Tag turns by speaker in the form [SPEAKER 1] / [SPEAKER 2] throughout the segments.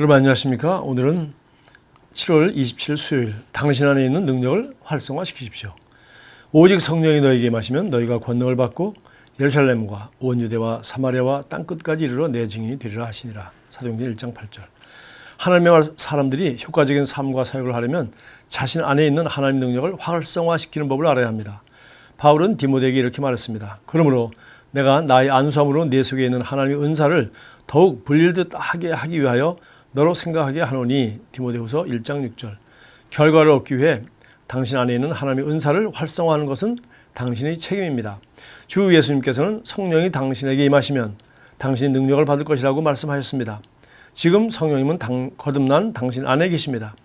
[SPEAKER 1] 여러분 안녕하십니까? 오늘은 7월 27일 수요일, 당신 안에 있는 능력을 활성화시키십시오. 오직 성령이 너에게 임하시면 너희가 권능을 받고 예루살렘과 온 유대와 사마리아와 땅끝까지 이르러 내 증인이 되리라 하시니라. 사도행전 1장 8절. 하나님의 사람들이 효과적인 삶과 사역을 하려면 자신 안에 있는 하나님의 능력을 활성화시키는 법을 알아야 합니다. 바울은 디모데에게 이렇게 말했습니다. 그러므로 내가 나의 안수함으로 내 속에 있는 하나님의 은사를 더욱 불릴듯하게 하기 위하여 너로 생각하게 하노니. 디모데후서 1장 6절. 결과를 얻기 위해 당신 안에 있는 하나님의 은사를 활성화하는 것은 당신의 책임입니다. 주 예수님께서는 성령이 당신에게 임하시면 당신이 능력을 받을 것이라고 말씀하셨습니다. 지금 성령님은 거듭난 당신 안에 계십니다.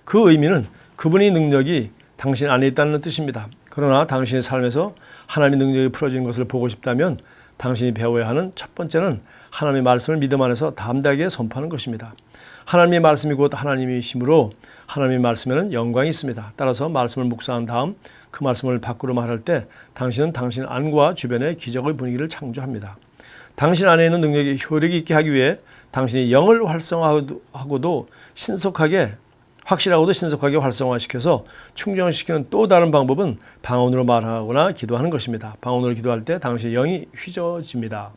[SPEAKER 1] 그 의미는 그분의 능력이 당신 안에 있다는 뜻입니다. 그러나 당신의 삶에서 하나님의 능력이 풀어지는 것을 보고 싶다면 당신이 배워야 하는 첫 번째는 하나님의 말씀을 믿음 안에서 담대하게 선포하는 것입니다. 하나님의 말씀이 곧 하나님이시므로 하나님의 말씀에는 영광이 있습니다. 따라서 말씀을 묵상한 다음 그 말씀을 밖으로 말할 때 당신은 당신 안과 주변의 기적의 분위기를 창조합니다. 당신 안에 있는 능력이 효력이 있게 하기 위해 당신이 영을 활성화하고도 확실하고도 신속하게 활성화시켜서 충전시키는 또 다른 방법은 방언으로 말하거나 기도하는 것입니다. 방언으로 기도할 때 당신의 영이 휘저어집니다.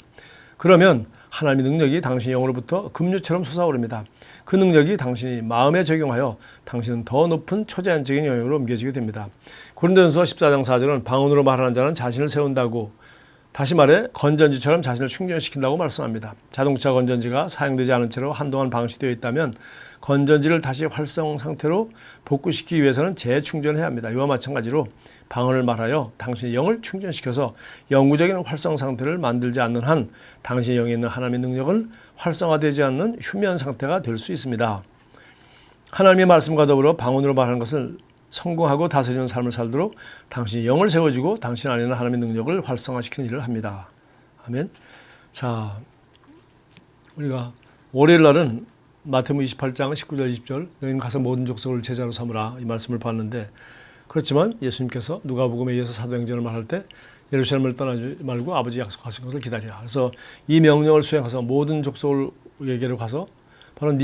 [SPEAKER 1] 그러면 하나님의 능력이 당신의 영으로부터 급류처럼 솟아오릅니다. 그 능력이 당신이 마음에 적용하여 당신은 더 높은 초자연적인 영역으로 옮겨지게 됩니다. 고린도전서 14장 4절은 방언으로 말하는 자는 자신을 세운다고, 다시 말해 건전지처럼 자신을 충전시킨다고 말씀합니다. 자동차 건전지가 사용되지 않은 채로 한동안 방치되어 있다면 건전지를 다시 활성 상태로 복구시키기 위해서는 재충전해야 합니다. 이와 마찬가지로 방언을 말하여 당신의 영을 충전시켜서 영구적인 활성 상태를 만들지 않는 한 당신의 영에 있는 하나님의 능력은 활성화되지 않는 휴면 상태가 될 수 있습니다. 하나님의 말씀과 더불어 방언으로 말하는 것을 성공하고 다스리는 삶을 살도록 당신의 영을 세워주고 당신 안에 있는 하나님의 능력을 활성화시키는 일을 합니다. 아멘. 자, 우리가 월요일 날은 마태복음 28장 19절 20절 너희는 가서 모든 족속을 제자로 삼으라 이 말씀을 봤는데, 그렇지만 예수님께서 누가복음에 의해서 사도행전을 말할 때 예루살렘을 떠나지 말고 아버지 약속하신 것을 기다리라. 그래서 이 명령을 수행해서 모든 족속에게로 가서 바로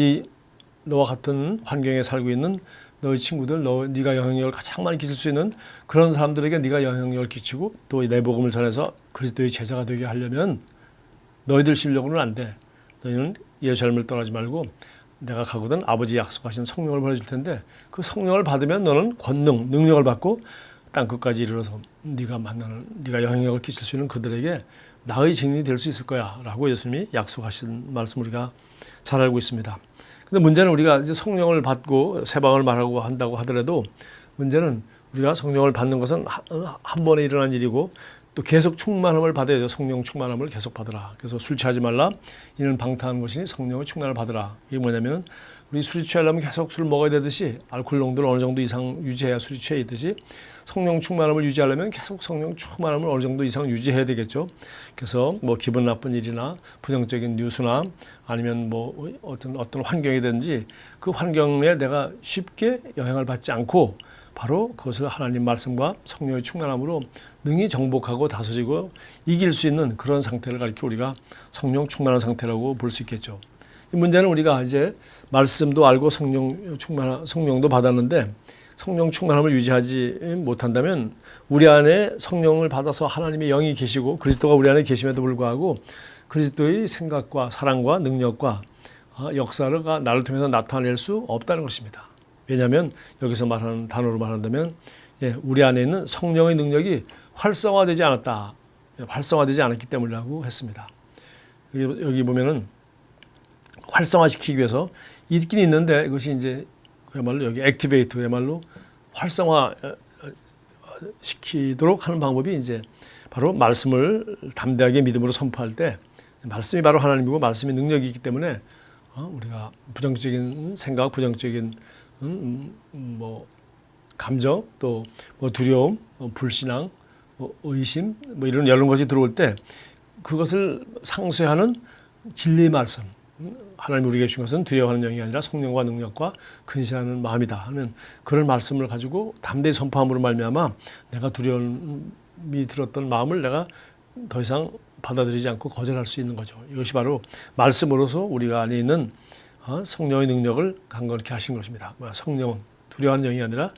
[SPEAKER 1] 너와 같은 환경에 살고 있는 너희 친구들, 네가 영향력을 가장 많이 끼칠 수 있는 그런 사람들에게 네가 영향력을 끼치고 또 내 복음을 전해서 그리스도의 제자가 되게 하려면 너희들 실력으로는 안 돼. 너희는 예루살렘을 떠나지 말고 내가 가거든 아버지 약속하신 성령을 보내줄 텐데 그 성령을 받으면 너는 권능, 능력을 받고 땅끝까지 이르러서 네가 영향력을 끼칠 수 있는 그들에게 나의 증인이 될 수 있을 거야 라고 예수님이 약속하신 말씀 우리가 잘 알고 있습니다. 근데 문제는 우리가 이제 성령을 받고 세방을 말하고 한다고 하더라도 문제는 우리가 성령을 받는 것은 한 번에 일어난 일이고 또 계속 충만함을 받아야죠. 성령 충만함을 계속 받으라. 그래서 술 취하지 말라. 이는 방탕한 것이니 성령의 충만을 받으라. 이게 뭐냐면 우리 술이 취하려면 계속 술을 먹어야 되듯이 알코올 농도를 어느 정도 이상 유지해야 술이 취해있듯이 성령 충만함을 유지하려면 계속 성령 충만함을 어느 정도 이상 유지해야 되겠죠. 그래서 뭐 기분 나쁜 일이나 부정적인 뉴스나 아니면 뭐 어떤 환경이든지 그 환경에 내가 쉽게 영향을 받지 않고 바로 그것을 하나님 말씀과 성령의 충만함으로 능히 정복하고 다스리고 이길 수 있는 그런 상태를 가리켜 우리가 성령 충만한 상태라고 볼 수 있겠죠. 이 문제는 우리가 이제 말씀도 알고 성령도 받았는데 성령 충만함을 유지하지 못한다면 우리 안에 성령을 받아서 하나님의 영이 계시고 그리스도가 우리 안에 계심에도 불구하고 그리스도의 생각과 사랑과 능력과 역사를 나를 통해서 나타낼 수 없다는 것입니다. 왜냐하면 여기서 말하는 단어로 말한다면 우리 안에 있는 성령의 능력이 활성화되지 않았기 때문이라고 했습니다. 여기 보면은 활성화시키기 위해서 있긴 있는데 이것이 이제 그야말로 여기 액티베이트 그야말로 활성화 시키도록 하는 방법이 이제 바로 말씀을 담대하게 믿음으로 선포할 때 말씀이 바로 하나님이고 말씀이 능력이 있기 때문에 우리가 부정적인 생각, 부정적인 뭐 감정, 또 뭐 두려움, 불신앙, 의심, 이런 것이 들어올 때 그것을 상쇄하는 진리의 말씀, 하나님 우리에게 주신 것은 두려워하는 영이 아니라 성령과 능력과 근신하는 마음이다 하면 그런 말씀을 가지고 담대히 선포함으로 말미암아 내가 두려움이 들었던 마음을 내가 더 이상 받아들이지 않고 거절할 수 있는 거죠. 이것이 바로 말씀으로서 우리가 안에 있는 성령의 능력을 강건케 하신 것입니다. 성령은 두려워하는 영이 아니라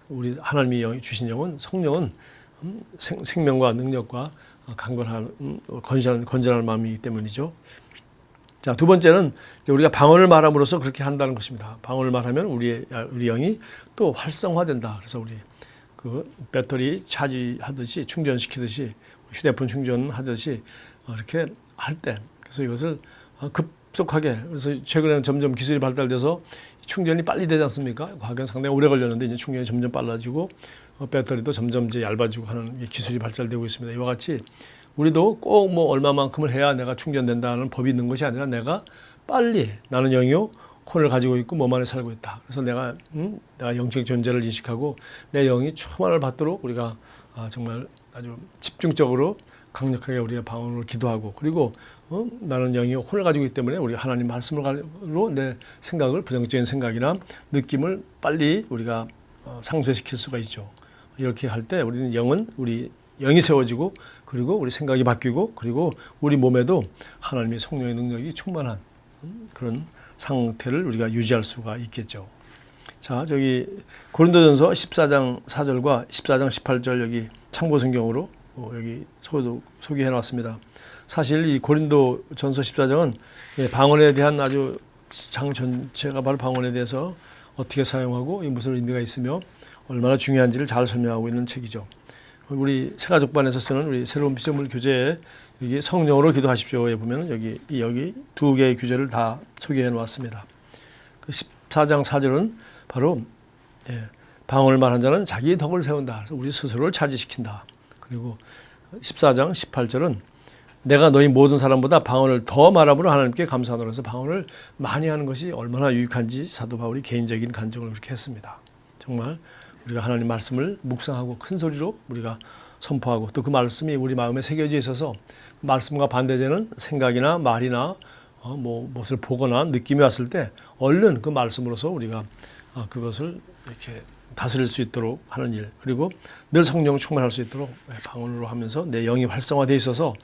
[SPEAKER 1] 우리 하나님이 주신 영은 성령은 생명과 능력과 강건한 건전한 마음이기 때문이죠. 자, 두 번째는 우리가 방언을 말함으로써 그렇게 한다는 것입니다. 방언을 말하면 우리 영이 또 활성화된다. 그래서 우리 그 배터리 차지하듯이 충전시키듯이 휴대폰 충전하듯이 이렇게 할 때, 그래서 이것을 급속하게, 그래서 최근에는 점점 기술이 발달돼서 충전이 빨리 되지 않습니까? 과거엔 상당히 오래 걸렸는데 이제 충전이 점점 빨라지고 배터리도 점점 이제 얇아지고 하는 기술이 발달되고 있습니다. 이와 같이 우리도 꼭 뭐 얼마만큼을 해야 내가 충전된다는 법이 있는 것이 아니라 내가 빨리, 나는 영이요 혼을 가지고 있고 몸 안에 살고 있다. 그래서 내가 영적 존재를 인식하고 내 영이 충만을 받도록 우리가 정말 아주 집중적으로 강력하게 우리가 방언으로 기도하고, 그리고 나는 영이 혼을 가지고 있기 때문에 우리 하나님 말씀으로 내 생각을, 부정적인 생각이나 느낌을 빨리 우리가 상쇄시킬 수가 있죠. 이렇게 할 때 우리는 우리 영이 세워지고, 그리고 우리 생각이 바뀌고, 그리고 우리 몸에도 하나님의 성령의 능력이 충만한 그런 상태를 우리가 유지할 수가 있겠죠. 자, 저기 고린도전서 14장 4절과 14장 18절 여기 참고 성경으로 여기 소개해 놨습니다. 사실 이 고린도전서 14장은 방언에 대한 아주 장 전체가 바로 방언에 대해서 어떻게 사용하고 무슨 의미가 있으며 얼마나 중요한지를 잘 설명하고 있는 책이죠. 우리 새가족반에서 쓰는 우리 새로운 피조물 교재에 여기 성령으로 기도하십시오에 보면 여기 두 개의 규제를 다 소개해 놓았습니다. 그 14장 4절은 바로 방언을 말한 자는 자기의 덕을 세운다. 그래서 우리 스스로를 차지시킨다. 그리고 14장 18절은 내가 너희 모든 사람보다 방언을 더 말함으로 하나님께 감사하노라. 해서 방언을 많이 하는 것이 얼마나 유익한지 사도 바울이 개인적인 간증을 그렇게 했습니다. 정말 우리가 하나님 말씀을 묵상하고 큰 소리로 우리가 선포하고, 또 그 말씀이 우리 마음에 새겨져 있어서 말씀과 반대되는 생각이나 말이나 무엇을 보거나 느낌이 왔을 때 얼른 그 말씀으로서 우리가 그것을 이렇게 다스릴 수 있도록 하는 일, 그리고 늘 성령 충만할 수 있도록 방언으로 하면서 내 영이 활성화되어 있어서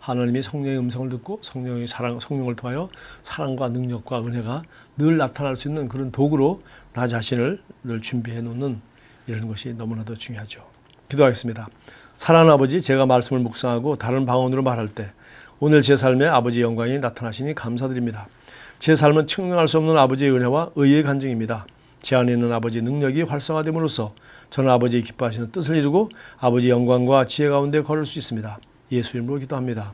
[SPEAKER 1] 하나님이 성령의 음성을 듣고 성령을 통하여 사랑과 능력과 은혜가 늘 나타날 수 있는 그런 도구로 나 자신을 늘 준비해 놓는 이런 것이 너무나도 중요하죠. 기도하겠습니다. 사랑하는 아버지, 제가 말씀을 묵상하고 다른 방언으로 말할 때 오늘 제 삶에 아버지의 영광이 나타나시니 감사드립니다. 제 삶은 측량할 수 없는 아버지의 은혜와 의의 간증입니다. 제 안에 있는 아버지의 능력이 활성화됨으로써 저는 아버지의 기뻐하시는 뜻을 이루고 아버지의 영광과 지혜 가운데 걸을 수 있습니다. 예수 이름으로 기도합니다.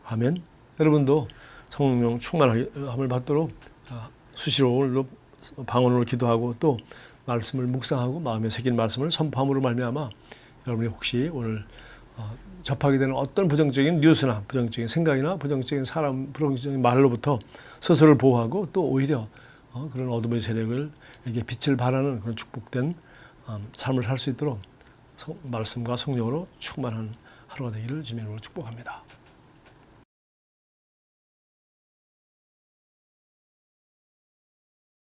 [SPEAKER 1] 아멘. 여러분도 성령 충만함을 받도록 수시로 방언으로 기도하고 또 말씀을 묵상하고 마음에 새긴 말씀을 선포함으로 말미암아 여러분이 혹시 오늘 접하게 되는 어떤 부정적인 뉴스나 부정적인 생각이나 부정적인 사람, 부정적인 말로부터 스스로를 보호하고 또 오히려 그런 어둠의 세력을 이게 빛을 발하는 그런 축복된 삶을 살 수 있도록 말씀과 성령으로 충만한 하루가 되기를 주님으로 축복합니다.